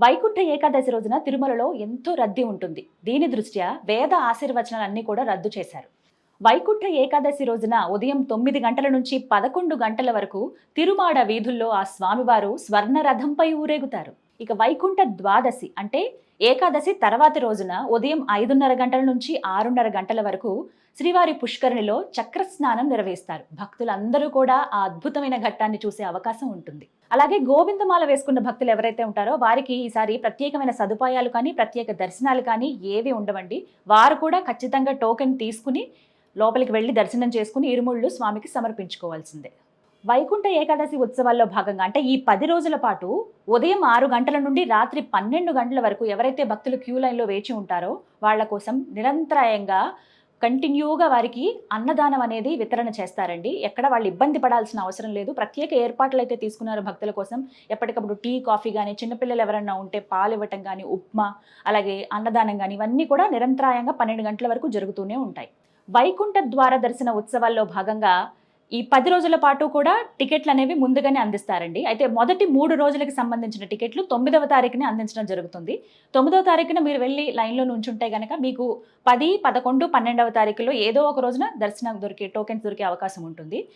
వైకుంఠ ఏకాదశి రోజున తిరుమలలో ఎంతో రద్దీ ఉంటుంది. దీని దృష్ట్యా వేద ఆశీర్వచనాలన్నీ కూడా రద్దు చేశారు. వైకుంఠ ఏకాదశి రోజున ఉదయం 9 గంటల నుంచి 11 గంటల వరకు తిరుమాడ వీధుల్లో ఆ స్వామివారు స్వర్ణ రథంపై ఊరేగుతారు. ఇక వైకుంఠ ద్వాదశి అంటే ఏకాదశి తర్వాతి రోజున ఉదయం 5:30 గంటల నుంచి 6:30 గంటల వరకు శ్రీవారి పుష్కరిణిలో చక్ర స్నానం నిర్వహిస్తారు. భక్తులందరూ కూడా ఆ అద్భుతమైన ఘట్టాన్ని చూసే అవకాశం ఉంటుంది. అలాగే గోవిందమాల వేసుకున్న భక్తులు ఎవరైతే ఉంటారో వారికి ఈసారి ప్రత్యేకమైన సదుపాయాలు కానీ ప్రత్యేక దర్శనాలు కానీ ఏవి ఉండవండి. వారు కూడా ఖచ్చితంగా టోకెన్ తీసుకుని లోపలికి వెళ్లి దర్శనం చేసుకుని ఇరుముళ్ళు స్వామికి సమర్పించుకోవాల్సిందే. వైకుంఠ ఏకాదశి ఉత్సవాల్లో భాగంగా అంటే ఈ 10 రోజుల పాటు ఉదయం 6 గంటల నుండి రాత్రి 12 గంటల వరకు ఎవరైతే భక్తులు క్యూ లైన్లో వేచి ఉంటారో వాళ్ళ కోసం నిరంతరాయంగా కంటిన్యూగా వారికి అన్నదానం అనేది వితరణ చేస్తారండి. ఎక్కడ వాళ్ళు ఇబ్బంది పడాల్సిన అవసరం లేదు. ప్రత్యేక ఏర్పాట్లు అయితే తీసుకున్నారు భక్తుల కోసం. ఎప్పటికప్పుడు టీ, కాఫీ కానీ, చిన్నపిల్లలు ఎవరన్నా ఉంటే పాలు ఇవ్వటం కానీ, ఉప్మా, అలాగే అన్నదానం కానీ ఇవన్నీ కూడా నిరంతరాయంగా 12 గంటల వరకు జరుగుతూనే ఉంటాయి. వైకుంఠ ద్వార దర్శన ఉత్సవాల్లో భాగంగా ఈ 10 రోజుల పాటు కూడా టికెట్లు అనేవి ముందుగానే అందిస్తారండి. అయితే మొదటి 3 రోజులకి సంబంధించిన టికెట్లు 9వ తారీఖునే అందించడం జరుగుతుంది. 9వ తారీఖున మీరు వెళ్ళి లైన్లో నుంచుంటే గనక మీకు 10, 11, 12వ తారీఖులో ఏదో ఒక రోజున దర్శనం దొరికే టోకెన్స్ దొరికే అవకాశం ఉంటుంది.